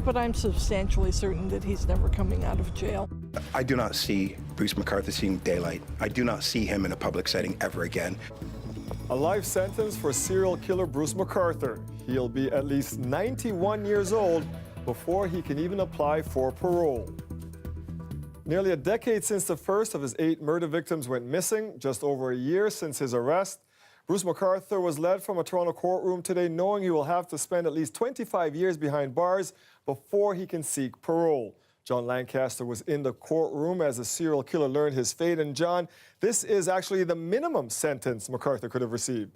but I'm substantially certain that he's never coming out of jail. I do not see Bruce McArthur seeing daylight. I do not see him in a public setting ever again. A life sentence for serial killer Bruce McArthur. He'll be at least 91 years old before he can even apply for parole. Nearly a decade since the first of his 8 murder victims went missing, just over a year since his arrest, Bruce McArthur was led from a Toronto courtroom today knowing he will have to spend at least 25 years behind bars before he can seek parole. John Lancaster was in the courtroom as the serial killer learned his fate. And John, this is actually the minimum sentence McArthur could have received.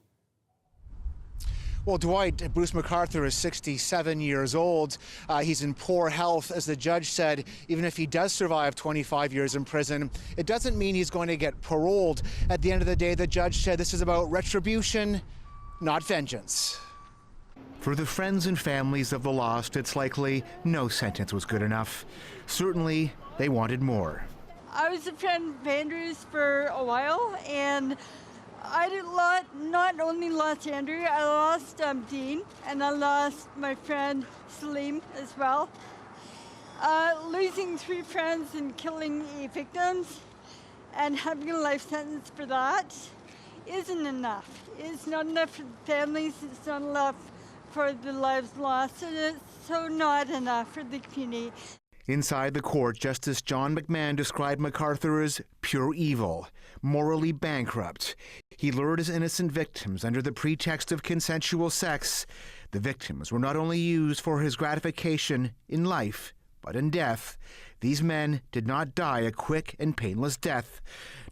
Well, Dwight, Bruce McArthur is 67 years old. He's in poor health. As the judge said, even if he does survive 25 years in prison, it doesn't mean he's going to get paroled. At the end of the day, the judge said this is about retribution, not vengeance. For the friends and families of the lost, it's likely no sentence was good enough. Certainly, they wanted more. I was a friend of Andrew's for a while, and I not only lost Andrew, I lost Dean, and I lost my friend Salim as well. Losing 3 friends and killing 8 victims and having a life sentence for that isn't enough. It's not enough for the families, it's not enough for the lives lost, and it's so not enough for the community. Inside the court, Justice John McMahon described McArthur as pure evil, morally bankrupt. He lured his innocent victims under the pretext of consensual sex. The victims were not only used for his gratification in life, but in death. These men did not die a quick and painless death.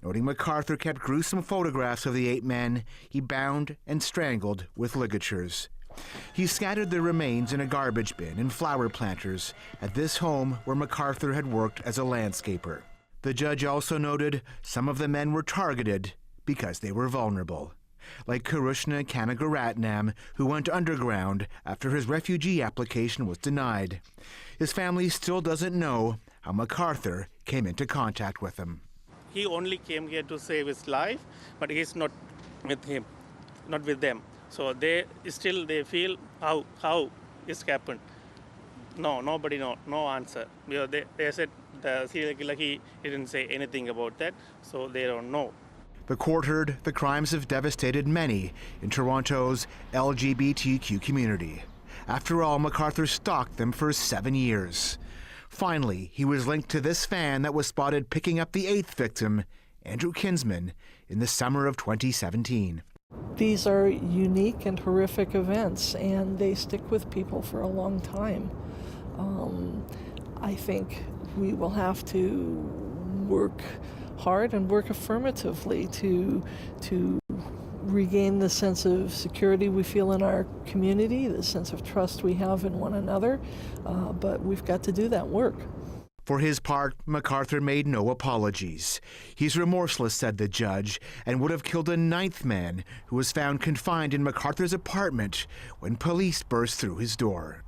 Noting McArthur kept gruesome photographs of the 8 men he bound and strangled with ligatures. He scattered their remains in a garbage bin and flower planters at this home where McArthur had worked as a landscaper. The judge also noted some of the men were targeted because they were vulnerable, like Karushna Kanagaratnam, who went underground after his refugee application was denied. His family still doesn't know how McArthur came into contact with him. He only came here to save his life, but he's not with him, not with them. So they feel how it's happened. No, nobody know, no answer. Because they said the serial killer, he didn't say anything about that, so they don't know. The court heard the crimes have devastated many in Toronto's LGBTQ community. After all, McArthur stalked them for 7 years. Finally, he was linked to this fan that was spotted picking up the 8th victim, Andrew Kinsman, in the summer of 2017. These are unique and horrific events, and they stick with people for a long time. I think we will have to work hard and work affirmatively to regain the sense of security we feel in our community, the sense of trust we have in one another, but we've got to do that work. For his part, McArthur made no apologies. He's remorseless, said the judge, and would have killed a 9th man who was found confined in McArthur's apartment when police burst through his door.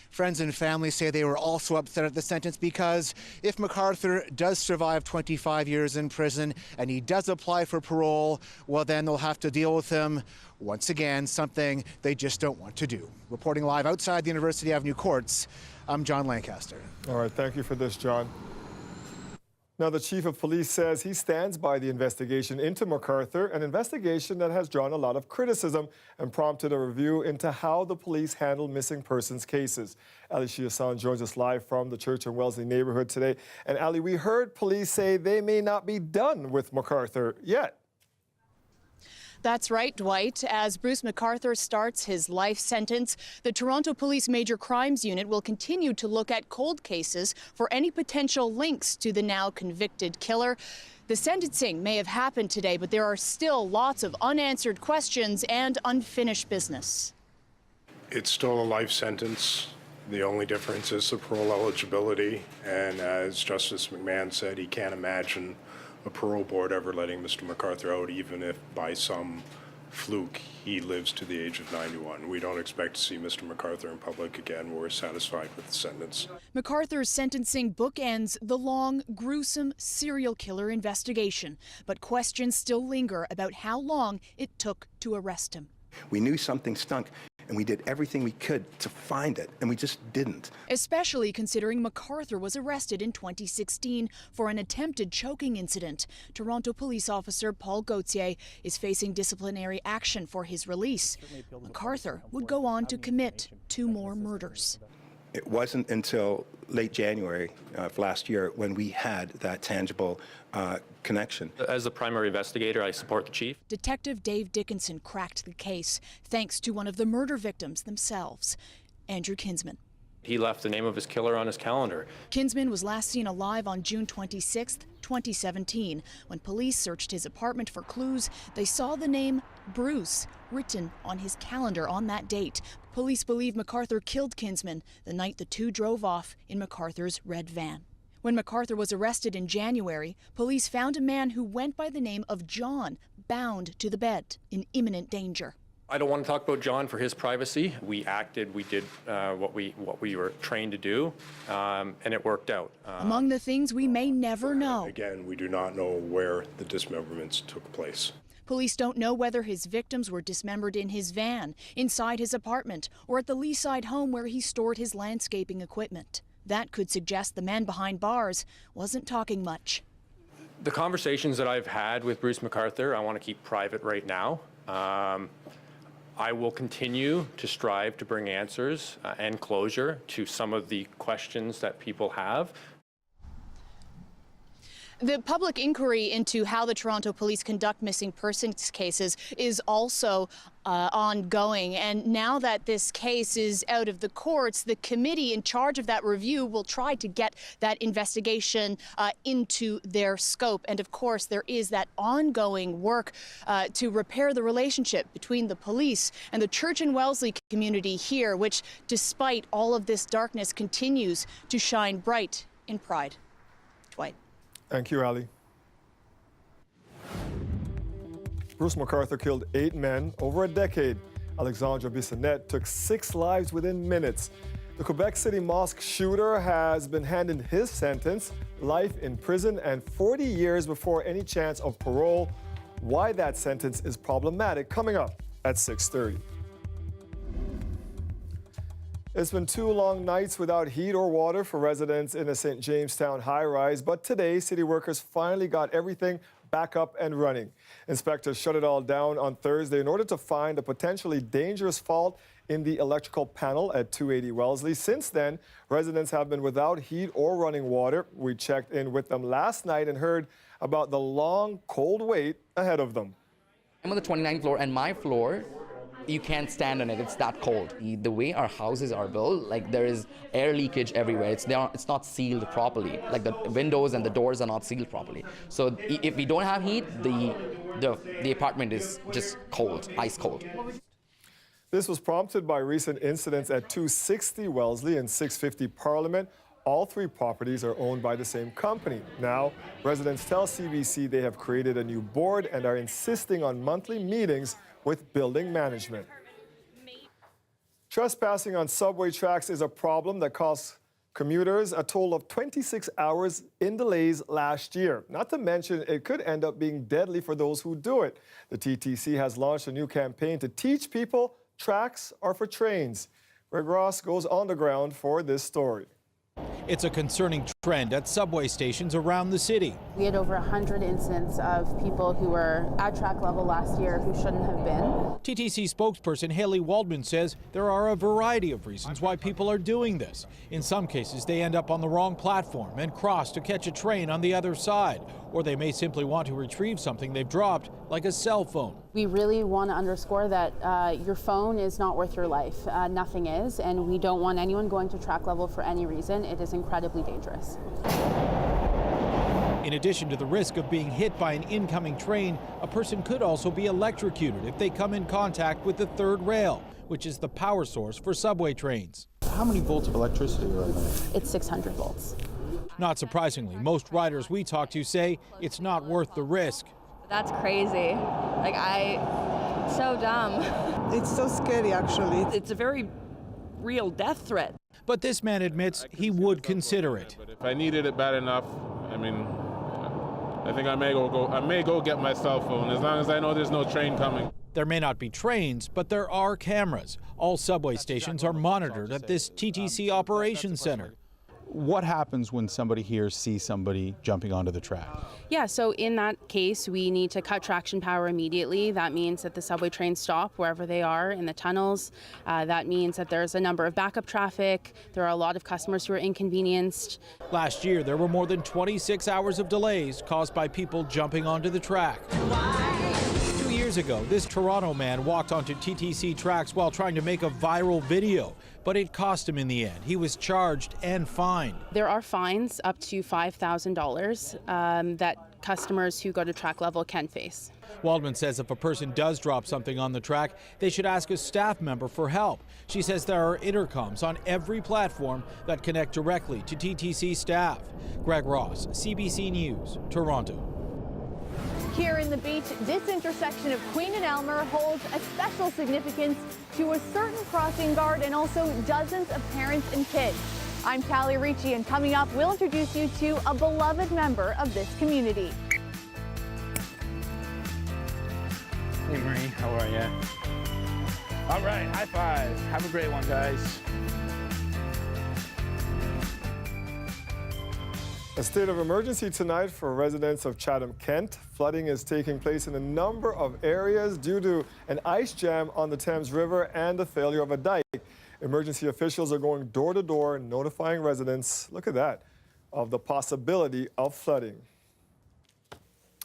Friends and family say they were also upset at the sentence because if McArthur does survive 25 years in prison and he does apply for parole, well, then they'll have to deal with him once again, something they just don't want to do. Reporting live outside the University Avenue courts, I'm John Lancaster. All right, thank you for this, John. Now, the chief of police says he stands by the investigation into McArthur, an investigation that has drawn a lot of criticism and prompted a review into how the police handle missing persons cases. Ali Shiasan joins us live from the Church and Wellesley neighborhood today. And Ali, we heard police say they may not be done with McArthur yet. That's right, Dwight. As Bruce McArthur starts his life sentence, the Toronto Police Major Crimes Unit will continue to look at cold cases for any potential links to the now convicted killer. The sentencing may have happened today, but there are still lots of unanswered questions and unfinished business. It's still a life sentence. The only difference is the parole eligibility. And as Justice McMahon said, he can't imagine a parole board ever letting Mr. McArthur out, even if by some fluke he lives to the age of 91. We don't expect to see Mr. McArthur in public again. We're satisfied with the sentence. McArthur's sentencing bookends the long, gruesome serial killer investigation, but questions still linger about how long it took to arrest him. We knew something stunk. And we did everything we could to find it, and we just didn't. Especially considering MacArthur was arrested in 2016 for an attempted choking incident. Toronto police officer Paul Gauthier is facing disciplinary action for his release. MacArthur would go on to commit 2 more murders. It wasn't until late January of last year when we had that tangible connection. As the primary investigator, I support the chief. Detective Dave Dickinson cracked the case thanks to one of the murder victims themselves, Andrew Kinsman. He left the name of his killer on his calendar. Kinsman was last seen alive on June 26, 2017. When police searched his apartment for clues, they saw the name Bruce written on his calendar on that date. Police believe MacArthur killed Kinsman the night the two drove off in MacArthur's red van. When MacArthur was arrested in January, police found a man who went by the name of John bound to the bed in imminent danger. I don't want to talk about John for his privacy. We acted, we did what we were trained to do, and it worked out. Among the things we may never know. Again, we do not know where the dismemberments took place. Police don't know whether his victims were dismembered in his van, inside his apartment, or at the Leaside home where he stored his landscaping equipment. That could suggest the man behind bars wasn't talking much. The conversations that I've had with Bruce MacArthur, I want to keep private right now. I will continue to strive to bring answers and closure to some of the questions that people have. The public inquiry into how the Toronto police conduct missing persons cases is also ongoing. And now that this case is out of the courts, the committee in charge of that review will try to get that investigation into their scope. And of course, there is that ongoing work to repair the relationship between the police and the Church and Wellesley community here, which, despite all of this darkness, continues to shine bright in pride. Dwight. Thank you, Ali. Bruce MacArthur killed 8 men over a decade. Alexandre Bissonnette took 6 lives within minutes. The Quebec City mosque shooter has been handed his sentence, life in prison and 40 years before any chance of parole. Why that sentence is problematic, coming up at 6:30. It's been 2 long nights without heat or water for residents in a St. Jamestown high-rise, but today, city workers finally got everything back up and running. Inspectors shut it all down on Thursday in order to find a potentially dangerous fault in the electrical panel at 280 Wellesley. Since then, residents have been without heat or running water. We checked in with them last night and heard about the long, cold wait ahead of them. I'm on the 29th floor, and my floor, you can't stand on it. It's that cold. The way our houses are built, like there is air leakage everywhere. It's not sealed properly. Like the windows and the doors are not sealed properly. So if we don't have heat, the apartment is just cold, ice cold. This was prompted by recent incidents at 260 Wellesley and 650 Parliament. All 3 properties are owned by the same company. Now, residents tell CBC they have created a new board and are insisting on monthly meetings with building management. Trespassing on subway tracks is a problem that costs commuters a total of 26 hours in delays last year. Not to mention, it could end up being deadly for those who do it. The TTC has launched a new campaign to teach people tracks are for trains. Greg Ross goes on the ground for this story. It's a concerning trend at subway stations around the city. We had over 100 incidents of people who were at track level last year who shouldn't have been. TTC spokesperson Haley Waldman says there are a variety of reasons why people are doing this. In some cases, they end up on the wrong platform and cross to catch a train on the other side, or they may simply want to retrieve something they've dropped, like a cell phone. We really want to underscore that your phone is not worth your life. Nothing is, and we don't want anyone going to track level for any reason. It is incredibly dangerous. In addition to the risk of being hit by an incoming train, a person could also be electrocuted if they come in contact with the third rail, which is the power source for subway trains. How many volts of electricity are there? It's 600 volts. Not surprisingly, most riders we talk to say it's not worth the risk. That's crazy. So dumb. It's so scary, actually. It's a very real death threat. But this man admits he would consider it. But if I needed it bad enough, I think I may go get my cell phone, as long as I know there's no train coming. There may not be trains, but there are cameras. All subway stations are monitored at this TTC operations center. What happens when somebody here sees somebody jumping onto the track? Yeah, so in that case, we need to cut traction power immediately. That means that the subway trains stop wherever they are in the tunnels. That means that there's a number of backup traffic. There are a lot of customers who are inconvenienced. Last year, there were more than 26 hours of delays caused by people jumping onto the track. 2 years ago, this Toronto man walked onto TTC tracks while trying to make a viral video, but it cost him in the end. He was charged and fined. There are fines up to $5,000 that customers who go to track level can face. Waldman says if a person does drop something on the track, they should ask a staff member for help. She says there are intercoms on every platform that connect directly to TTC staff. Greg Ross, CBC News, Toronto. Here in the Beach, this intersection of Queen and Elmer holds a special significance to a certain crossing guard and also dozens of parents and kids. I'm Callie Ricci, and coming up, we'll introduce you to a beloved member of this community. Hey Marie, how are you? All right, high five. Have a great one, guys. A state of emergency tonight for residents of Chatham-Kent. Flooding is taking place in a number of areas due to an ice jam on the Thames River and the failure of a dike. Emergency officials are going door to door notifying residents, look at that, of the possibility of flooding.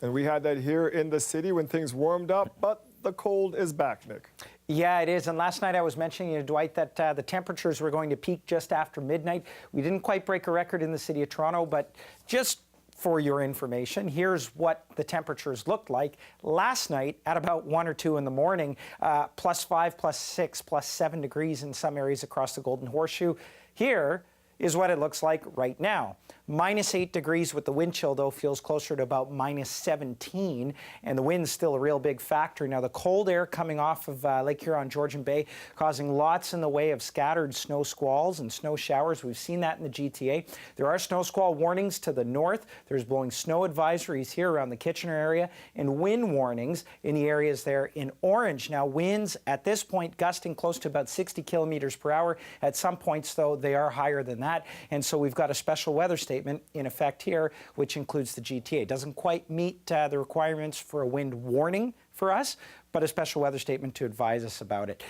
And we had that here in the city when things warmed up, but the cold is back, Nick. Yeah, it is. And last night I was mentioning, Dwight, that the temperatures were going to peak just after midnight. We didn't quite break a record in the city of Toronto, but just for your information, here's what the temperatures looked like last night at about 1 or 2 in the morning. +5, +6, +7 degrees in some areas across the Golden Horseshoe. Here is what it looks like right now. -8 degrees with the wind chill, though, feels closer to about -17, and the wind's still a real big factor. Now, the cold air coming off of Lake Huron, Georgian Bay, causing lots in the way of scattered snow squalls and snow showers. We've seen that in the GTA. There are snow squall warnings to the north. There's blowing snow advisories here around the Kitchener area, and wind warnings in the areas there in orange. Now, winds at this point gusting close to about 60 kilometers per hour. At some points, though, they are higher than that, and so we've got a special weather statement in effect here, which includes the GTA. It doesn't quite meet the requirements for a wind warning for us, but a special weather statement to advise us about it.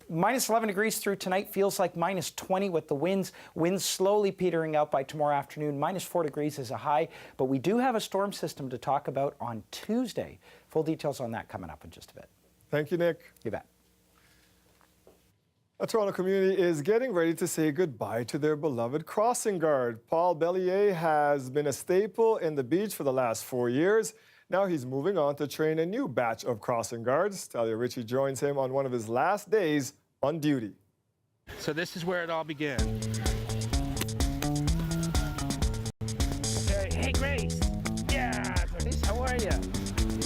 -11 degrees through tonight, feels like -20 with the winds slowly petering out by tomorrow afternoon. -4 degrees is a high, but we do have a storm system to talk about on Tuesday. Full details on that coming up in just a bit. Thank you, Nick. You bet. A Toronto community is getting ready to say goodbye to their beloved crossing guard. Paul Bellier has been a staple in the Beach for the last 4 years. Now he's moving on to train a new batch of crossing guards. Talia Ritchie joins him on one of his last days on duty. So this is where it all began. Hey, Grace. Yeah, Grace, how are you?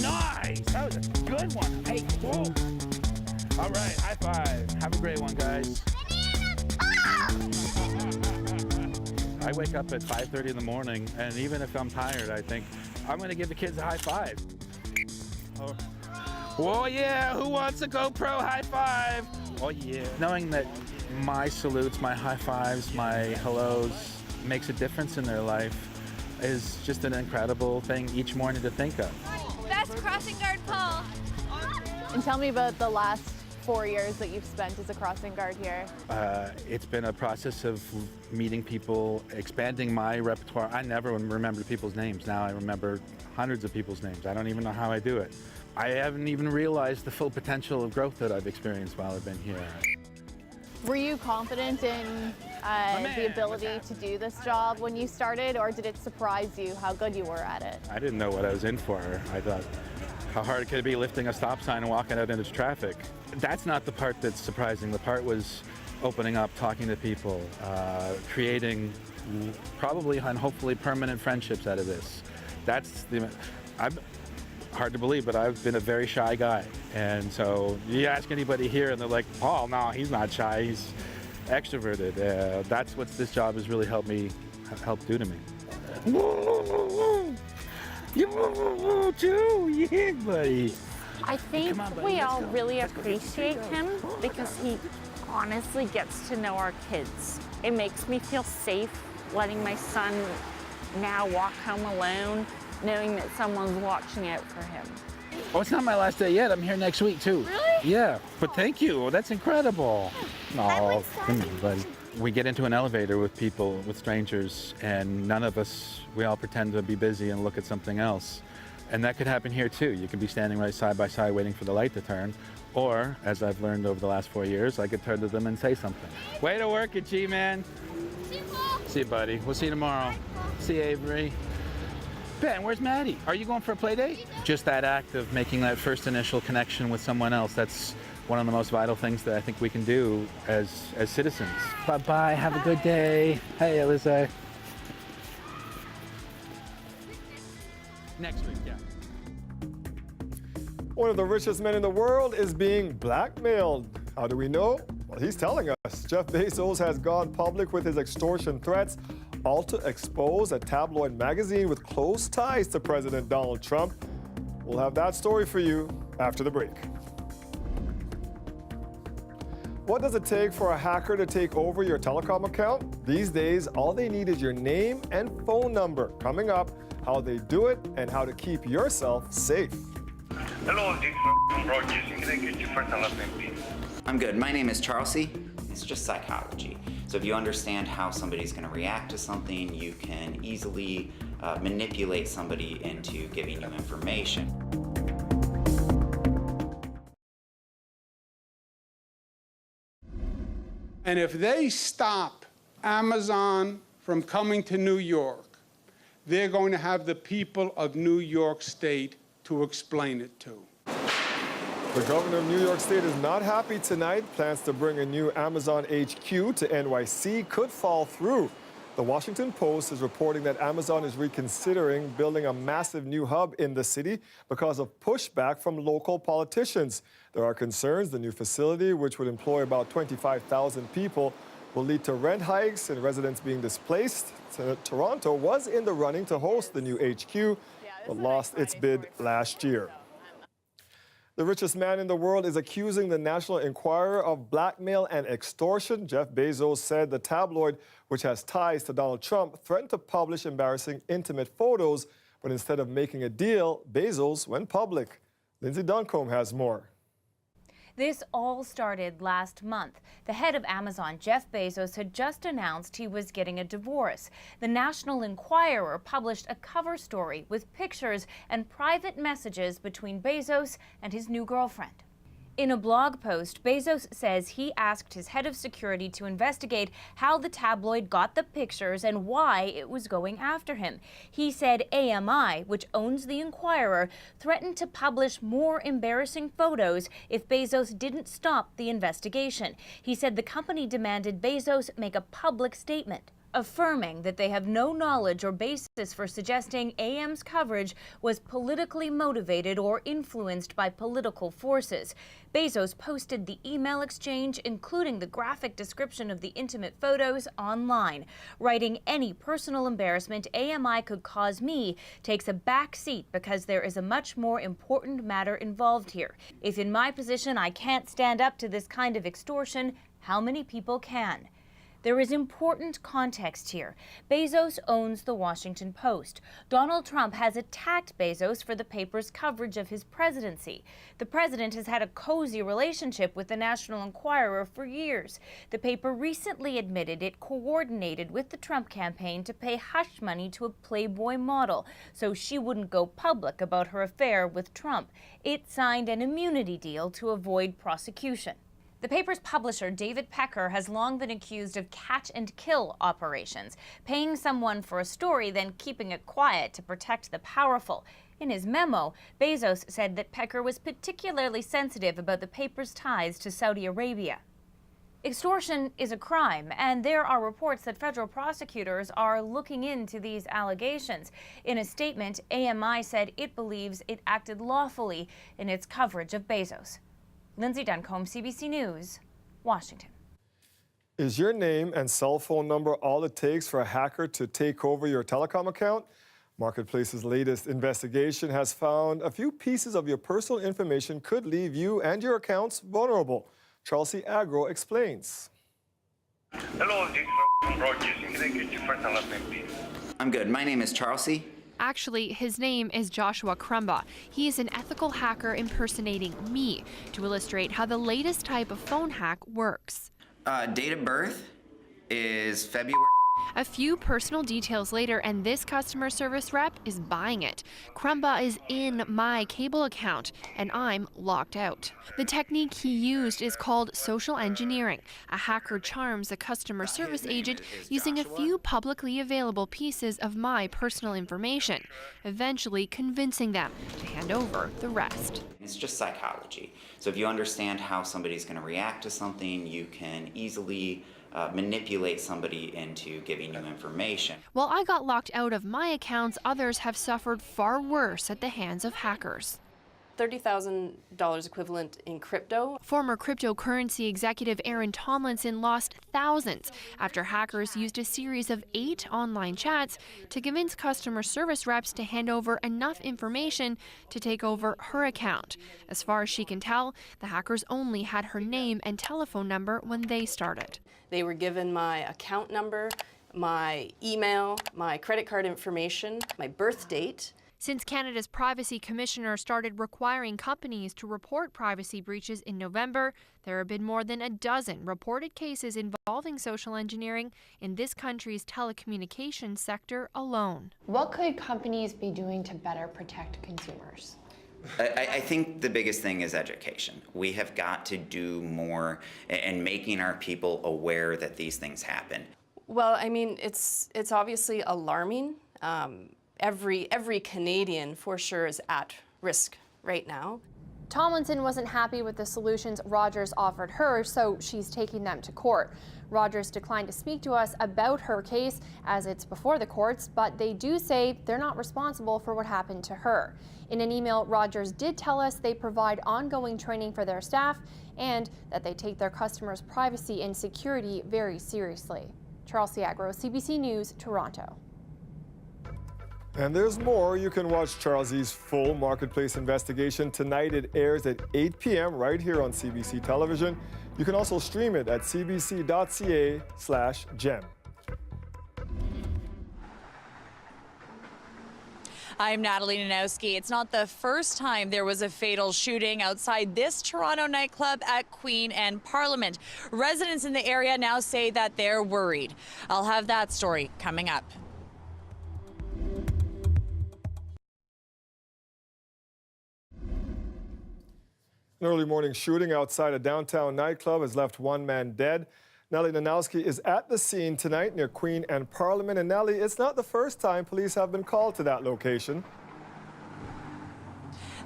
Nice. That was a good one. Hey, cool. All right, high five. Have a great one, guys. I wake up at 5:30 in the morning, and even if I'm tired, I think, I'm going to give the kids a high five. Oh. Oh, yeah, who wants a GoPro high five? Oh, yeah. Knowing that my salutes, my high fives, my hellos makes a difference in their life is just an incredible thing each morning to think of. Best crossing guard, Paul. And tell me about the last 4 years that you've spent as a crossing guard here. It's been a process of meeting people, expanding my repertoire. I never remembered people's names. Now I remember hundreds of people's names. I don't even know how I do it. I haven't even realized the full potential of growth that I've experienced while I've been here. Were you confident in the ability to do this job when you started, or did it surprise you how good you were at it? I didn't know what I was in for. I thought, how hard could it be lifting a stop sign and walking out into traffic? That's not the part that's surprising. The part was opening up, talking to people, creating probably and hopefully permanent friendships out of this. Hard to believe, but I've been a very shy guy. And so you ask anybody here and they're like, Paul, no, he's not shy, he's extroverted. That's what this job has really helped do to me. You too, yeah, buddy. I think we all really appreciate him because he honestly gets to know our kids. It makes me feel safe letting my son now walk home alone, knowing that someone's watching out for him. Oh, it's not my last day yet. I'm here next week, too. Really? Yeah, but thank you. That's incredible. Oh, come on, buddy. We get into an elevator with people, with strangers, and none of us, we all pretend to be busy and look at something else. And that could happen here, too. You could be standing right side by side waiting for the light to turn. Or, as I've learned over the last 4 years, I could turn to them and say something. Way to work it, G-Man. See you, buddy. We'll see you tomorrow. See you, Avery. Ben, where's Maddie? Are you going for a play date? Just that act of making that first initial connection with someone else, that's one of the most vital things that I think we can do as citizens. Bye-bye, have a good day. Hey, Eliza. Next week, yeah. One of the richest men in the world is being blackmailed. How do we know? Well, he's telling us. Jeff Bezos has gone public with his extortion threats, all to expose a tabloid magazine with close ties to President Donald Trump. We'll have that story for you after the break. What does it take for a hacker to take over your telecom account? These days, all they need is your name and phone number. Coming up, how they do it and how to keep yourself safe. Hello, this is Broadcasting. Can I get your first and last name, please? I'm good. My name is Charlesy. It's just psychology. So if you understand how somebody's going to react to something, you can easily manipulate somebody into giving you information. And if they stop Amazon from coming to New York, they're going to have the people of New York State to explain it to. The governor of New York State is not happy tonight. Plans to bring a new Amazon HQ to NYC could fall through. The Washington Post is reporting that Amazon is reconsidering building a massive new hub in the city because of pushback from local politicians. There are concerns the new facility, which would employ about 25,000 people, will lead to rent hikes and residents being displaced. Toronto was in the running to host the new HQ, but lost its bid last year. The richest man in the world is accusing the National Enquirer of blackmail and extortion. Jeff Bezos said the tabloid, which has ties to Donald Trump, threatened to publish embarrassing intimate photos, but instead of making a deal, Bezos went public. Lindsay Duncombe has more. This all started last month. The head of Amazon, Jeff Bezos, had just announced he was getting a divorce. The National Enquirer published a cover story with pictures and private messages between Bezos and his new girlfriend. In a blog post, Bezos says he asked his head of security to investigate how the tabloid got the pictures and why it was going after him. He said AMI, which owns the Enquirer, threatened to publish more embarrassing photos if Bezos didn't stop the investigation. He said the company demanded Bezos make a public statement, affirming that they have no knowledge or basis for suggesting AM's coverage was politically motivated or influenced by political forces. Bezos posted the email exchange, including the graphic description of the intimate photos, online, writing, "Any personal embarrassment AMI could cause me takes a back seat because there is a much more important matter involved here. If in my position I can't stand up to this kind of extortion, how many people can?" There is important context here. Bezos owns the Washington Post. Donald Trump has attacked Bezos for the paper's coverage of his presidency. The president has had a cozy relationship with the National Enquirer for years. The paper recently admitted it coordinated with the Trump campaign to pay hush money to a Playboy model so she wouldn't go public about her affair with Trump. It signed an immunity deal to avoid prosecution. The paper's publisher, David Pecker, has long been accused of catch-and-kill operations, paying someone for a story, then keeping it quiet to protect the powerful. In his memo, Bezos said that Pecker was particularly sensitive about the paper's ties to Saudi Arabia. Extortion is a crime, and there are reports that federal prosecutors are looking into these allegations. In a statement, AMI said it believes it acted lawfully in its coverage of Bezos. Lindsay Duncombe, CBC News, Washington. Is your name and cell phone number all it takes for a hacker to take over your telecom account? Marketplace's latest investigation has found a few pieces of your personal information could leave you and your accounts vulnerable. Charles Agro explains. Hello, this is broadcasting. Can I get your first and last name, please? I'm good. My name is Charles. Actually, his name is Joshua Crumba. He is an ethical hacker impersonating me to illustrate how the latest type of phone hack works. Date of birth is February. A few personal details later, and this customer service rep is buying it. Crumba is in my cable account, and I'm locked out. The technique he used is called social engineering. A hacker charms a customer service agent using a few publicly available pieces of my personal information, eventually convincing them to hand over the rest. It's just psychology. So if you understand how somebody's going to react to something, you can easily manipulate somebody into giving you information. While I got locked out of my accounts, others have suffered far worse at the hands of hackers. $30,000 equivalent in crypto. Former cryptocurrency executive Aaron Tomlinson lost thousands after hackers used a series of 8 online chats to convince customer service reps to hand over enough information to take over her account. As far as she can tell, the hackers only had her name and telephone number when they started. They were given my account number, my email, my credit card information, my birth date. Since Canada's Privacy Commissioner started requiring companies to report privacy breaches in November, there have been more than a dozen reported cases involving social engineering in this country's telecommunications sector alone. What could companies be doing to better protect consumers? I think the biggest thing is education. We have got to do more in making our people aware that these things happen. Well, I mean, it's obviously alarming. Every Canadian for sure is at risk right now. Tomlinson wasn't happy with the solutions Rogers offered her, so she's taking them to court. Rogers declined to speak to us about her case as it's before the courts, but they do say they're not responsible for what happened to her. In an email, Rogers did tell us they provide ongoing training for their staff and that they take their customers' privacy and security very seriously. Charles Agro, CBC News, Toronto. And there's more. You can watch Charles's full Marketplace investigation tonight. It airs at 8 p.m. right here on CBC Television. You can also stream it at cbc.ca/gem. I'm Natalie Nanowski. It's not the first time there was a fatal shooting outside this Toronto nightclub at Queen and Parliament. Residents in the area now say that they're worried. I'll have that story coming up. An early morning shooting outside a downtown nightclub has left one man dead. Nellie Nanowski is at the scene tonight near Queen and Parliament. And Nellie, it's not the first time police have been called to that location.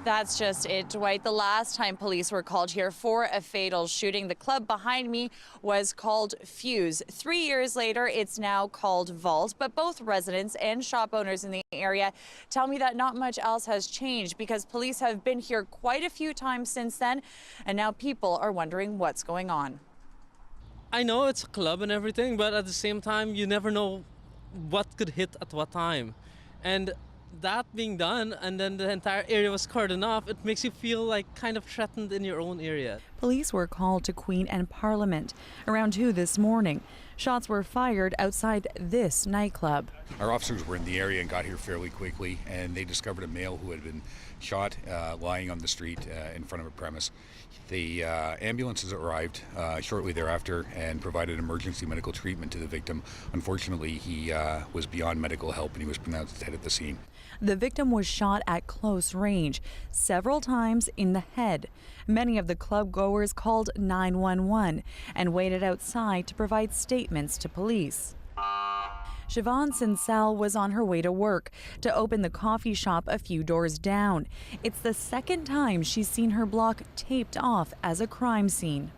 That's just it, Dwight. The last time police were called here for a fatal shooting, the club behind me was called Fuse. 3 years later, it's now called Vault. But both residents and shop owners in the area tell me that not much else has changed because police have been here quite a few times since then, and now people are wondering what's going on. I know it's a club and everything, but at the same time, you never know what could hit at what time. And that being done, and then the entire area was cordoned off, it makes you feel like kind of threatened in your own area. Police were called to Queen and Parliament around 2 this morning. Shots were fired outside this nightclub. Our officers were in the area and got here fairly quickly, and they discovered a male who had been shot lying on the street in front of a premise. The ambulances arrived shortly thereafter and provided emergency medical treatment to the victim. Unfortunately, he was beyond medical help and he was pronounced dead at the scene. The victim was shot at close range, several times in the head. Many of the club goers called 911 and waited outside to provide statements to police. Siobhan Sinsel was on her way to work to open the coffee shop a few doors down. It's the second time she's seen her block taped off as a crime scene.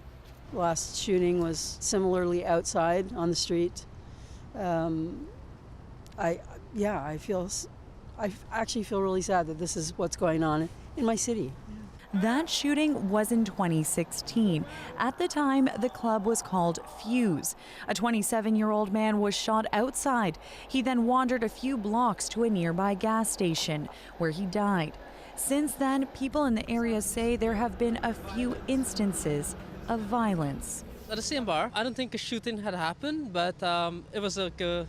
Last shooting was similarly outside on the street. I actually feel really sad that this is what's going on in my city. That shooting was in 2016. At the time, the club was called Fuse. A 27-year-old man was shot outside. He then wandered a few blocks to a nearby gas station, where he died. Since then, people in the area say there have been a few instances of violence. At the same bar, I don't think a shooting had happened, but it was like a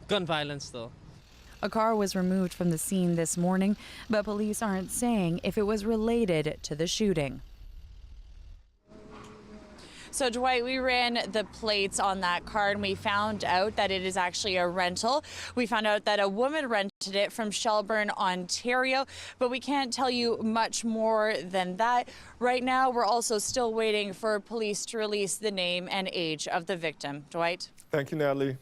gun violence though. A car was removed from the scene this morning, but police aren't saying if it was related to the shooting. So, Dwight, we ran the plates on that car and we found out that it is actually a rental. We found out that a woman rented it from Shelburne, Ontario, but we can't tell you much more than that. Right now, we're also still waiting for police to release the name and age of the victim. Dwight? Thank you, Natalie.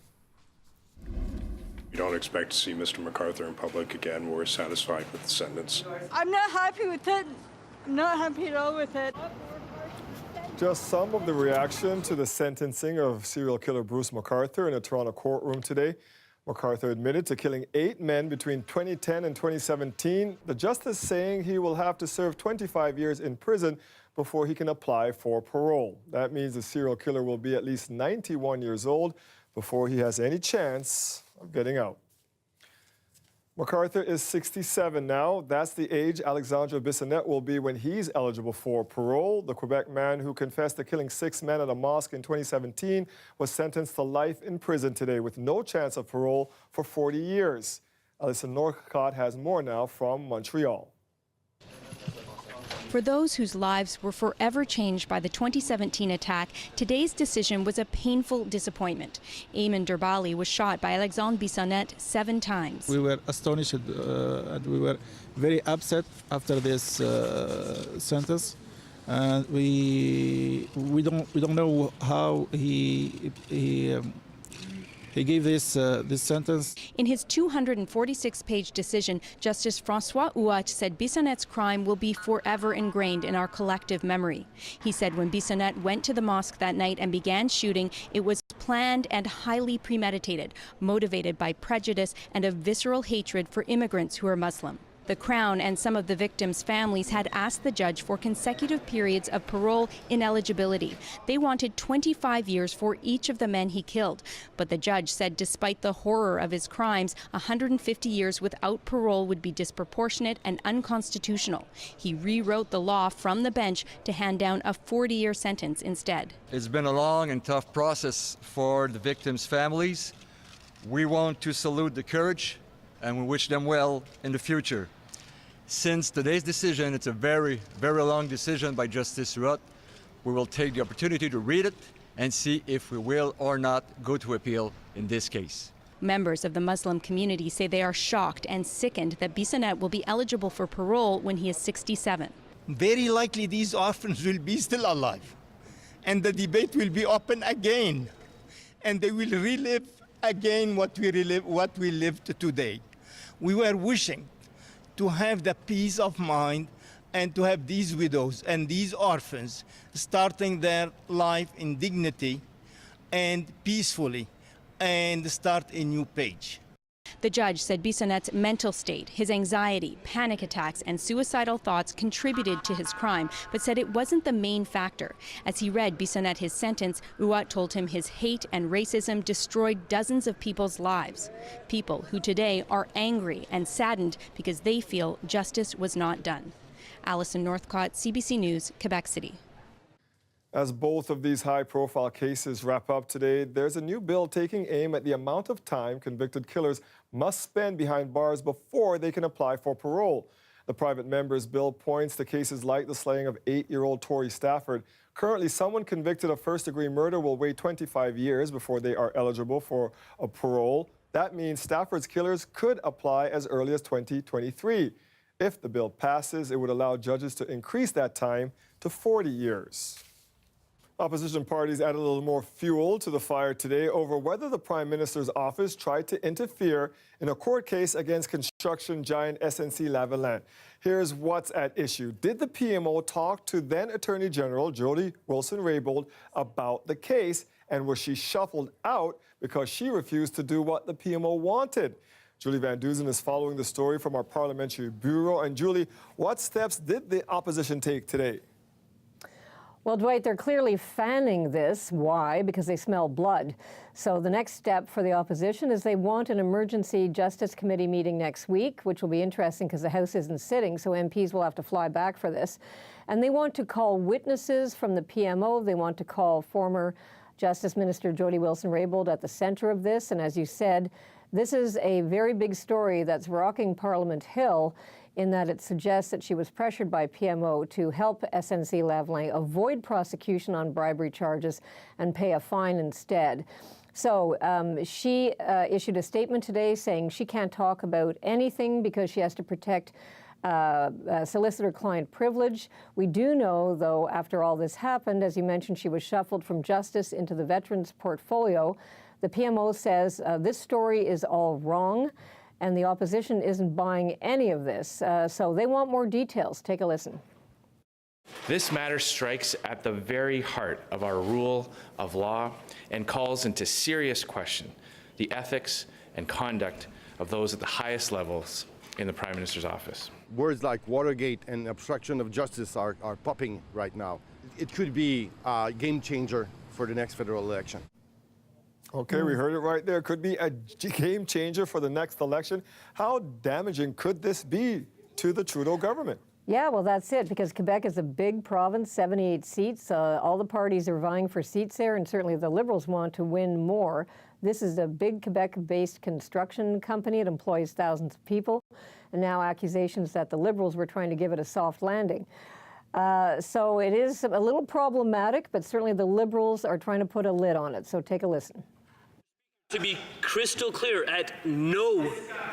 We don't expect to see Mr. MacArthur in public again. We're satisfied with the sentence. I'm not happy with it. I'm not happy at all with it. Just some of the reaction to the sentencing of serial killer Bruce MacArthur in a Toronto courtroom today. MacArthur admitted to killing 8 men between 2010 and 2017. The justice saying he will have to serve 25 years in prison before he can apply for parole. That means the serial killer will be at least 91 years old before he has any chance of getting out. MacArthur is 67 now. That's the age Alexandre Bissonnette will be when he's eligible for parole. The Quebec man who confessed to killing 6 men at a mosque in 2017 was sentenced to life in prison today with no chance of parole for 40 years. Alison Northcott has more now from Montreal. For those whose lives were forever changed by the 2017 attack, today's decision was a painful disappointment. Eamon Derbali was shot by Alexandre Bissonnette 7 times. We were astonished and we were very upset after this sentence. And we don't know how he gave this sentence. In his 246-page decision, Justice François Houat said Bissonnette's crime will be forever ingrained in our collective memory. He said when Bissonnette went to the mosque that night and began shooting, it was planned and highly premeditated, motivated by prejudice and a visceral hatred for immigrants who are Muslim. The Crown and some of the victims' families had asked the judge for consecutive periods of parole ineligibility. They wanted 25 years for each of the men he killed. But the judge said despite the horror of his crimes, 150 years without parole would be disproportionate and unconstitutional. He rewrote the law from the bench to hand down a 40-year sentence instead. It's been a long and tough process for the victims' families. We want to salute the courage and we wish them well in the future. Since today's decision, it's a very, very long decision by Justice Houat, we will take the opportunity to read it and see if we will or not go to appeal in this case. Members of the Muslim community say they are shocked and sickened that Bissonnette will be eligible for parole when he is 67. Very likely these orphans will be still alive, and the debate will be open again, and they will relive again what we lived today. We were wishing to have the peace of mind and to have these widows and these orphans starting their life in dignity and peacefully and start a new page. The judge said Bissonnette's mental state, his anxiety, panic attacks, and suicidal thoughts contributed to his crime, but said it wasn't the main factor. As he read Bissonnette his sentence, Houat told him his hate and racism destroyed dozens of people's lives. People who today are angry and saddened because they feel justice was not done. Alison Northcott, CBC News, Quebec City. As both of these high-profile cases wrap up today, there's a new bill taking aim at the amount of time convicted killers must spend behind bars before they can apply for parole. The private member's bill points to cases like the slaying of 8-year-old Tori Stafford. Currently, someone convicted of first-degree murder will wait 25 years before they are eligible for a parole. That means Stafford's killers could apply as early as 2023. If the bill passes, it would allow judges to increase that time to 40 years. Opposition parties added a little more fuel to the fire today over whether the Prime Minister's office tried to interfere in a court case against construction giant SNC-Lavalin. Here's what's at issue. Did the PMO talk to then Attorney General Jody Wilson-Raybould about the case, and was she shuffled out because she refused to do what the PMO wanted? Julie Van Duzen is following the story from our parliamentary bureau. And Julie, what steps did the opposition take today? Well, Dwight, they're clearly fanning this. Why? Because they smell blood. So the next step for the opposition is they want an emergency Justice Committee meeting next week, which will be interesting because the House isn't sitting, so MPs will have to fly back for this. And they want to call witnesses from the PMO. They want to call former Justice Minister Jody Wilson-Raybould at the center of this. And as you said, this is a very big story that's rocking Parliament Hill, in that it suggests that she was pressured by PMO to help SNC-Lavalin avoid prosecution on bribery charges and pay a fine instead. So she issued a statement today saying she can't talk about anything because she has to protect solicitor-client privilege. We do know, though, after all this happened, as you mentioned, she was shuffled from Justice into the Veterans portfolio. The PMO says this story is all wrong, and the opposition isn't buying any of this. So they want more details. Take a listen. This matter strikes at the very heart of our rule of law and calls into serious question the ethics and conduct of those at the highest levels in the Prime Minister's office. Words like Watergate and obstruction of justice are popping right now. It could be a game changer for the next federal election. Okay, we heard it right there. Could be a game changer for the next election. How damaging could this be to the Trudeau government? Yeah, well, that's it, because Quebec is a big province, 78 seats. All the parties are vying for seats there, and certainly the Liberals want to win more. This is a big Quebec-based construction company. It employs thousands of people, and now accusations that the Liberals were trying to give it a soft landing. So it is a little problematic, but certainly the Liberals are trying to put a lid on it. So take a listen. To be crystal clear, at no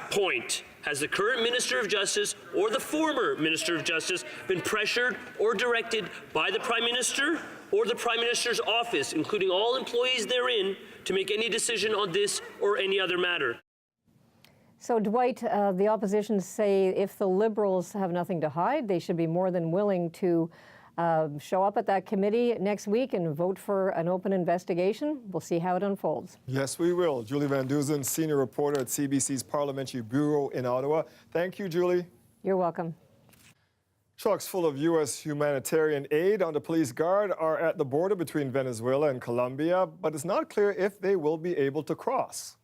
point has the current Minister of Justice or the former Minister of Justice been pressured or directed by the Prime Minister or the Prime Minister's office, including all employees therein, to make any decision on this or any other matter. So, Dwight, the opposition say if the Liberals have nothing to hide, they should be more than willing to show up at that committee next week and vote for an open investigation. We'll see how it unfolds. Yes, we will. Julie Van Duzen, senior reporter at CBC's Parliamentary Bureau in Ottawa. Thank you, Julie. You're welcome. Trucks full of U.S. humanitarian aid under police guard are at the border between Venezuela and Colombia, but it's not clear if they will be able to cross.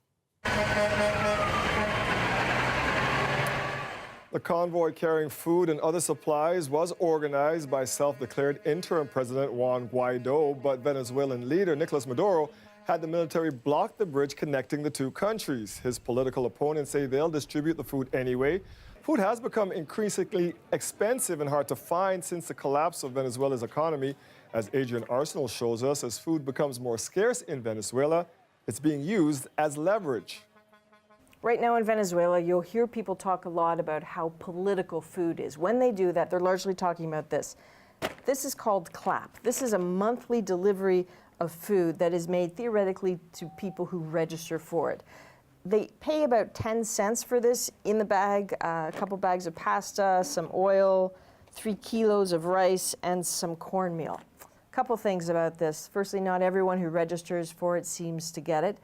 The convoy carrying food and other supplies was organized by self-declared interim President Juan Guaido, but Venezuelan leader Nicolas Maduro had the military block the bridge connecting the two countries. His political opponents say they'll distribute the food anyway. Food has become increasingly expensive and hard to find since the collapse of Venezuela's economy. As Adrian Arsenal shows us, as food becomes more scarce in Venezuela, it's being used as leverage. Right now in Venezuela, you'll hear people talk a lot about how political food is. When they do that, they're largely talking about this. This is called CLAP. This is a monthly delivery of food that is made theoretically to people who register for it. They pay about 10 cents for this in the bag, a couple bags of pasta, some oil, 3 kilos of rice, and some cornmeal. A couple things about this. Firstly, not everyone who registers for it seems to get it.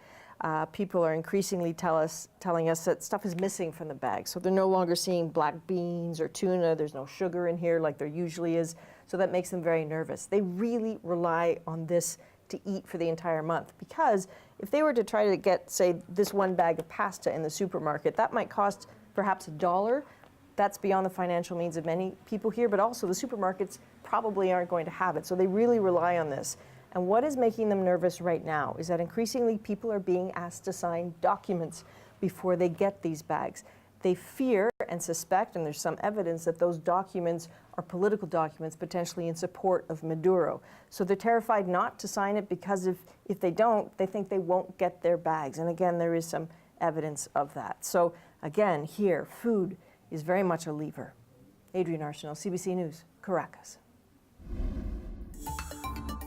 People are increasingly telling us that stuff is missing from the bag. So they're no longer seeing black beans or tuna. There's no sugar in here like there usually is. So that makes them very nervous. They really rely on this to eat for the entire month, because if they were to try to get, say, this one bag of pasta in the supermarket, that might cost perhaps $1. That's beyond the financial means of many people here, but also the supermarkets probably aren't going to have it. So they really rely on this. And what is making them nervous right now is that increasingly people are being asked to sign documents before they get these bags. They fear and suspect, and there's some evidence, that those documents are political documents potentially in support of Maduro. So they're terrified not to sign it because if they don't, they think they won't get their bags. And again, there is some evidence of that. So again, here, food is very much a lever. Adrian Arsenal, CBC News, Caracas.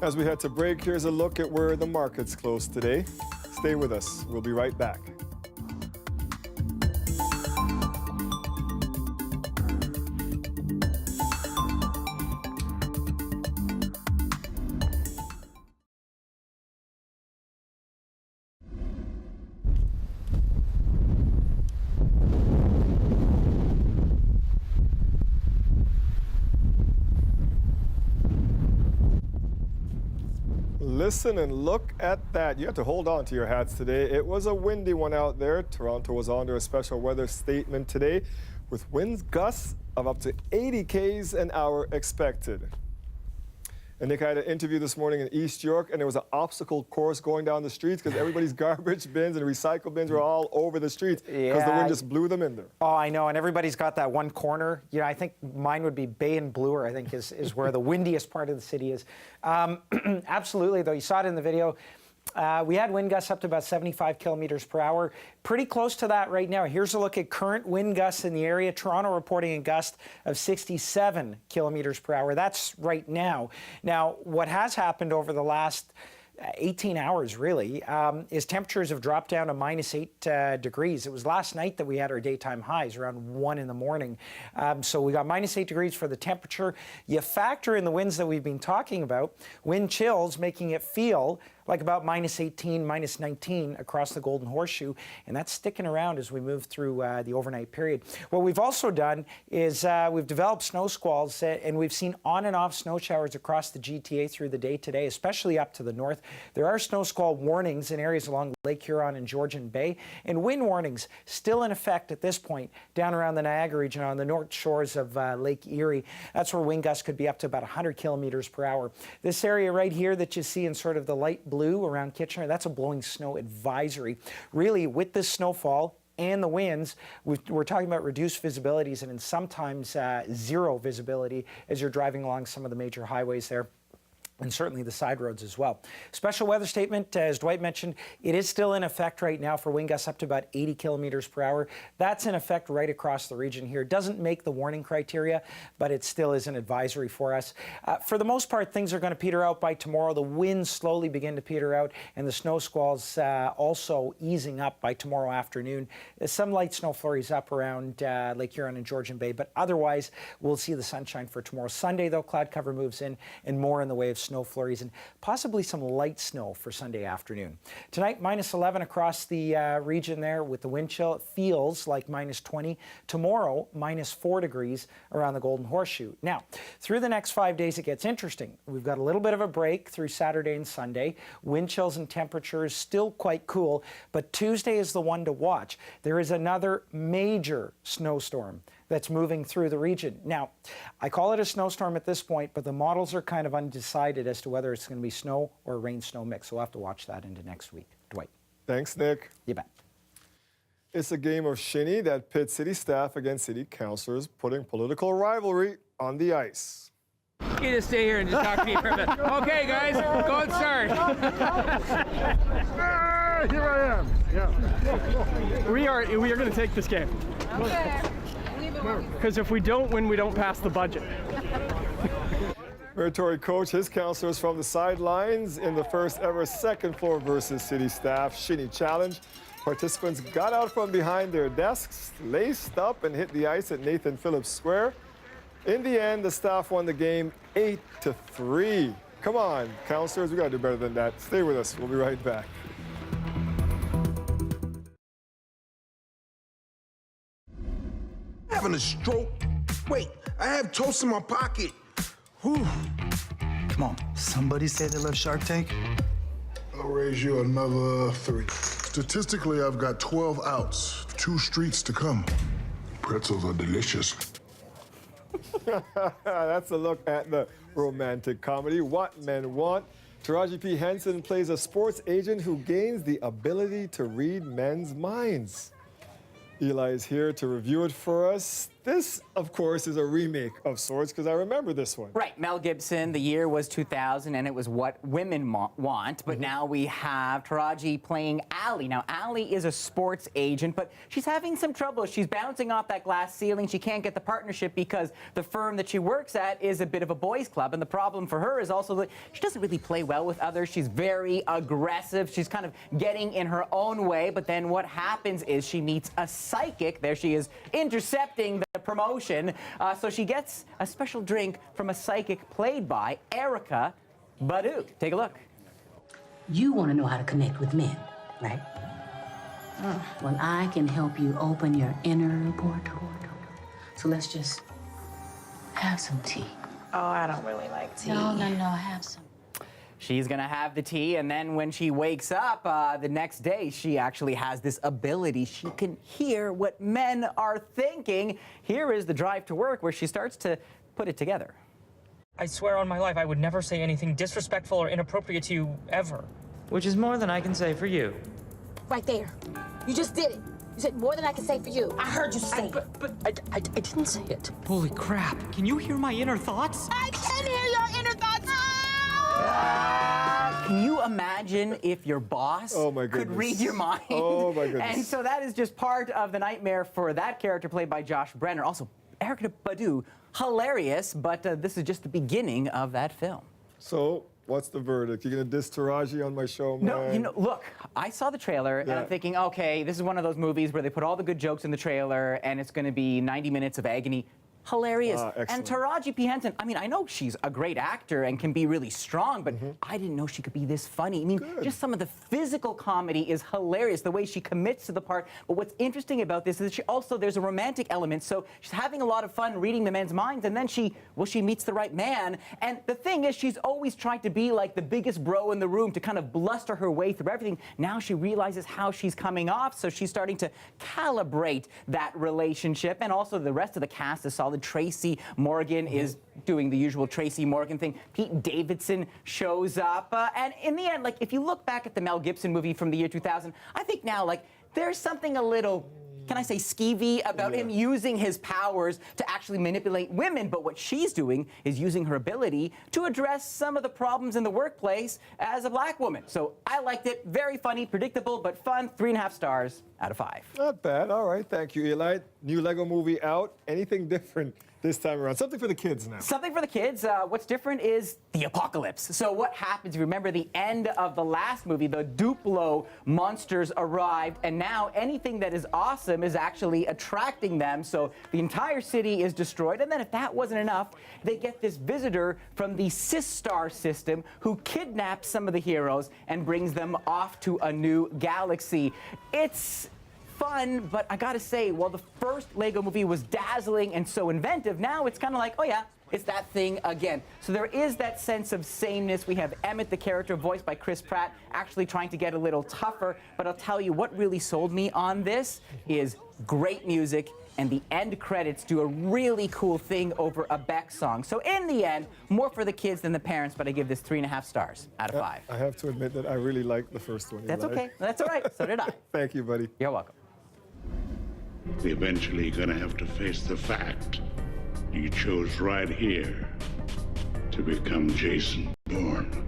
As we head to break, here's a look at where the markets closed today. Stay with us. We'll be right back. listen and look at that. You have to hold on to your hats today. It was a windy one out there. Toronto was under a special weather statement today with winds gusts of up to 80 k's an hour expected. And Nick, I had an interview this morning in East York, and there was an obstacle course going down the streets because everybody's garbage bins and recycle bins were all over the streets because the wind just blew them in there. Oh, I know, and everybody's got that one corner. You know, I think mine would be Bay and Bloor, I think is where the windiest part of the city is. Absolutely, though, you saw it in the video. We had wind gusts up to about 75 kilometers per hour. Pretty close to that right now. Here's a look at current wind gusts in the area. Toronto reporting a gust of 67 kilometers per hour. That's right now. Now, what has happened over the last 18 hours, really, is temperatures have dropped down to -8 degrees. It was last night that we had our daytime highs around 1 in the morning. So we got -8 degrees for the temperature. You factor in the winds that we've been talking about, wind chills making it feel like about -18, -19 across the Golden Horseshoe, and that's sticking around as we move through the overnight period. What we've also done is we've developed snow squalls, and we've seen on and off snow showers across the GTA through the day today, especially up to the north. There are snow squall warnings in areas along Lake Huron and Georgian Bay, and wind warnings still in effect at this point down around the Niagara region on the north shores of Lake Erie. That's where wind gusts could be up to about 100 kilometers per hour. This area right here that you see in sort of the light blue around Kitchener, that's a blowing snow advisory. Really, with this snowfall and the winds, we're talking about reduced visibilities and in sometimes zero visibility as you're driving along some of the major highways there. And certainly the side roads as well. Special weather statement, as Dwight mentioned, it is still in effect right now for wind gusts up to about 80 kilometers per hour. That's in effect right across the region here. It doesn't make the warning criteria, but it still is an advisory for us. For the most part, things are going to peter out by tomorrow. The winds slowly begin to peter out, and the snow squalls also easing up by tomorrow afternoon. There's some light snow flurries up around Lake Huron and Georgian Bay, but otherwise, we'll see the sunshine for tomorrow. Sunday, though, cloud cover moves in, and more in the way of snow flurries and possibly some light snow for Sunday afternoon. Tonight, -11 across the region there with the wind chill. It feels like -20. Tomorrow, -4 degrees around the Golden Horseshoe. Now, through the next 5 days, it gets interesting. We've got a little bit of a break through Saturday and Sunday. Wind chills and temperatures still quite cool, but Tuesday is the one to watch. There is another major snowstorm that's moving through the region. Now, I call it a snowstorm at this point, but the models are kind of undecided as to whether it's going to be snow or a rain-snow mix. So we'll have to watch that into next week. Dwight. Thanks, Nick. You bet. It's a game of shinny that pits city staff against city councillors, putting political rivalry on the ice. You just stay here and just talk to me for a bit. Okay, guys, go and start. Here I am. Yeah. We are going to take this game. Okay. Because if we don't win, we don't pass the budget. Meritory coach his councillors from the sidelines in the first ever second floor versus city staff shinny challenge. Participants got out from behind their desks, laced up, and hit the ice at Nathan Phillips Square. In the end, the staff won the game 8-3. Come on, councillors, we got to do better than that. Stay with us. We'll be right back. Having a stroke? Wait, I have toast in my pocket. Whew. Come on, somebody say they love Shark Tank. I'll raise you another 3. Statistically, I've got 12 outs, 2 streets to come. Pretzels are delicious. That's a look at the romantic comedy, What Men Want. Taraji P. Henson plays a sports agent who gains the ability to read men's minds. Eli is here to review it for us. This, of course, is a remake of sorts, because I remember this one. Right, Mel Gibson, the year was 2000, and it was What Women Want, but now we have Taraji playing Allie. Now, Allie is a sports agent, but she's having some trouble. She's bouncing off that glass ceiling. She can't get the partnership because the firm that she works at is a bit of a boys' club, and the problem for her is also that she doesn't really play well with others. She's very aggressive. She's kind of getting in her own way, but then what happens is she meets a psychic. There she is, intercepting the promotion. So she gets a special drink from a psychic played by Erica Badu. Take a look. You want to know how to connect with men, right? Well, I can help you open your inner portal. So let's just have some tea. Oh, I don't really like tea. No, have some. she's going to have the tea, and then when she wakes up the next day, she actually has this ability. She can hear what men are thinking. Here is the drive to work where she starts to put it together. I swear on my life I would never say anything disrespectful or inappropriate to you, ever. Which is more than I can say for you. Right there. You just did it. You said more than I can say for you. I heard you say it. But I didn't say it. Holy crap. Can you hear my inner thoughts? I can hear your inner thoughts. Can you imagine if your boss could read your mind? Oh, my goodness. And so that is just part of the nightmare for that character played by Josh Brenner. Also, Erykah Badu, hilarious, but this is just the beginning of that film. So, what's the verdict? You gonna diss Taraji on my show, man? No, you know, look, I saw the trailer and I'm thinking, okay, this is one of those movies where they put all the good jokes in the trailer and it's gonna be 90 minutes of agony. Hilarious. And Taraji P. Henson, I mean, I know she's a great actor and can be really strong, but I didn't know she could be this funny. I mean, just some of the physical comedy is hilarious, the way she commits to the part. But what's interesting about this is that there's a romantic element, so she's having a lot of fun reading the men's minds, and then she meets the right man. And the thing is, she's always trying to be like the biggest bro in the room to kind of bluster her way through everything. Now she realizes how she's coming off, so she's starting to calibrate that relationship. And also the rest of the cast is solid. Tracy Morgan is doing the usual Tracy Morgan thing. Pete Davidson shows up. And in the end, like, if you look back at the Mel Gibson movie from the year 2000, I think now, like, there's something a little, can I say, skeevy about him using his powers to actually manipulate women. But what she's doing is using her ability to address some of the problems in the workplace as a black woman. So I liked it. Very funny, predictable, but fun. 3.5 stars out of 5. Not bad. All right. Thank you, Eli. New Lego movie out. Anything different this time around? Something for the kids now. Something for the kids. What's different is the apocalypse. So what happens, you remember the end of the last movie, the Duplo monsters arrived, and now anything that is awesome is actually attracting them. So the entire city is destroyed. And then if that wasn't enough, they get this visitor from the Sistar system who kidnaps some of the heroes and brings them off to a new galaxy. It's fun, but I gotta say, while the first Lego movie was dazzling and so inventive, now it's kind of like, oh yeah, it's that thing again. So there is that sense of sameness. We have Emmett, the character voiced by Chris Pratt, actually trying to get a little tougher. But I'll tell you, what really sold me on this is great music, and the end credits do a really cool thing over a Beck song. So in the end, more for the kids than the parents, but I give this 3.5 stars out of 5. I have to admit that I really liked the first one. That's Eli. okay. That's all right. So did I. Thank you, buddy. You're welcome. We're eventually going to have to face the fact you chose right here to become Jason Bourne.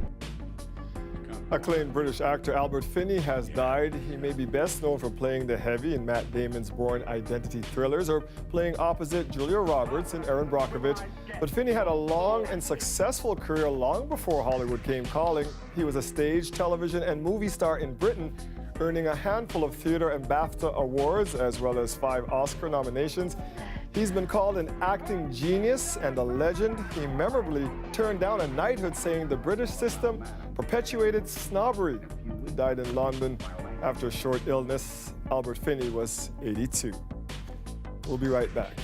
Acclaimed British actor Albert Finney has died. He may be best known for playing the heavy in Matt Damon's Bourne identity thrillers or playing opposite Julia Roberts in Erin Brockovich. But Finney had a long and successful career long before Hollywood came calling. He was a stage, television, and movie star in Britain, earning a handful of theater and BAFTA awards, as well as 5 Oscar nominations. He's been called an acting genius and a legend. He memorably turned down a knighthood, saying the British system perpetuated snobbery. He died in London after a short illness. Albert Finney was 82. We'll be right back.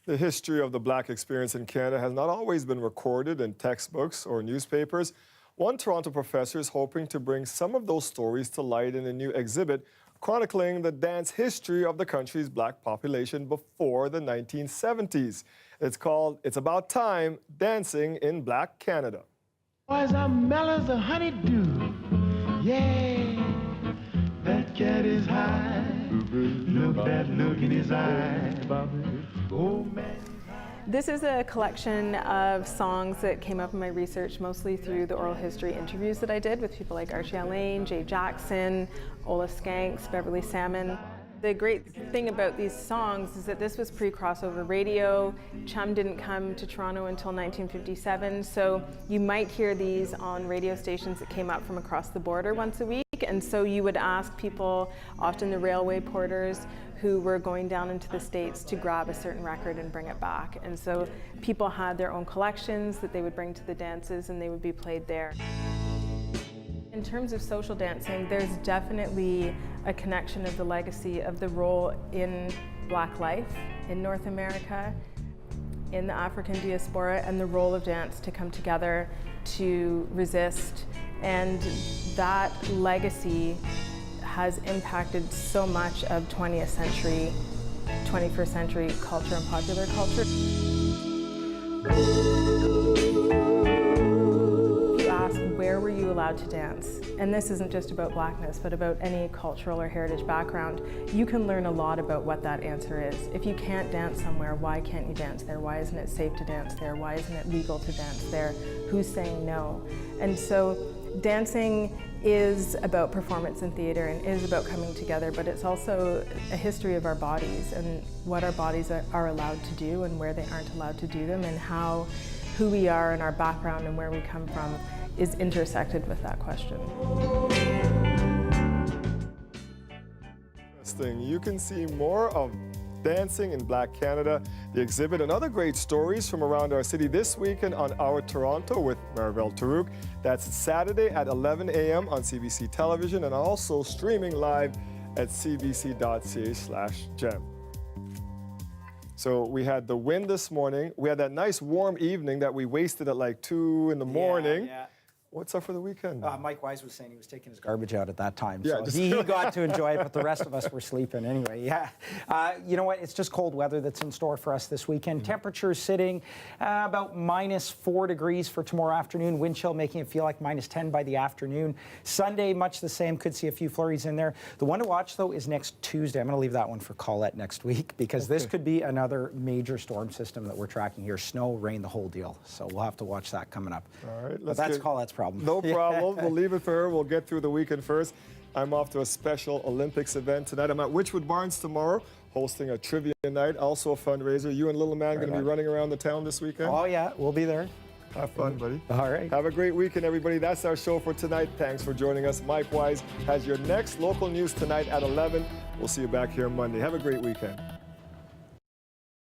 The history of the Black experience in Canada has not always been recorded in textbooks or newspapers. One Toronto professor is hoping to bring some of those stories to light in a new exhibit chronicling the dance history of the country's Black population before the 1970s. It's called It's About Time, Dancing in Black Canada. Boys are mellow as a honeydew. Yeah, that cat is high. Look that look in his eye. Oh, man. This is a collection of songs that came up in my research mostly through the oral history interviews that I did with people like Archie Allain, Jay Jackson, Ola Skanks, Beverly Salmon. The great thing about these songs is that this was pre-crossover radio. Chum didn't come to Toronto until 1957, so you might hear these on radio stations that came up from across the border once a week. And so you would ask people, often the railway porters, who were going down into the States to grab a certain record and bring it back. And so people had their own collections that they would bring to the dances and they would be played there. In terms of social dancing, there's definitely a connection of the legacy of the role in Black life in North America, in the African diaspora, and the role of dance to come together to resist. And that legacy has impacted so much of 20th century, 21st century culture and popular culture. If you ask, where were you allowed to dance? And this isn't just about Blackness, but about any cultural or heritage background. You can learn a lot about what that answer is. If you can't dance somewhere, why can't you dance there? Why isn't it safe to dance there? Why isn't it legal to dance there? Who's saying no? And so dancing is about performance and theater and is about coming together, but it's also a history of our bodies and what our bodies are allowed to do and where they aren't allowed to do them, and how who we are and our background and where we come from is intersected with that question. Interesting. You can see more of Dancing in Black Canada, the exhibit, and other great stories from around our city this weekend on Our Toronto with Maribel Tarouk. That's Saturday at 11 a.m. on CBC television and also streaming live at cbc.ca/gem. So we had the wind this morning. We had that nice warm evening that we wasted at like 2 in the morning. Yeah. What's up for the weekend? Mike Wise was saying he was taking his garbage out at that time. Yeah, so he got to enjoy it, but the rest of us were sleeping anyway. Yeah. You know what? It's just cold weather that's in store for us this weekend. Temperatures sitting about -4 degrees for tomorrow afternoon. Wind chill making it feel like -10 by the afternoon. Sunday, much the same. Could see a few flurries in there. The one to watch, though, is next Tuesday. I'm going to leave that one for Colette next week because this could be another major storm system that we're tracking here. Snow, rain, the whole deal. So we'll have to watch that coming up. All right. But that's Colette's problem. No problem. We'll leave it for her. We'll get through the weekend first. I'm off to a special Olympics event tonight. I'm at Witchwood Barns tomorrow, hosting a trivia night, also a fundraiser. You and Little Man going to be running around the town this weekend? Oh, yeah. We'll be there. Have fun, buddy. All right. Have a great weekend, everybody. That's our show for tonight. Thanks for joining us. Mike Wise has your next local news tonight at 11. We'll see you back here Monday. Have a great weekend.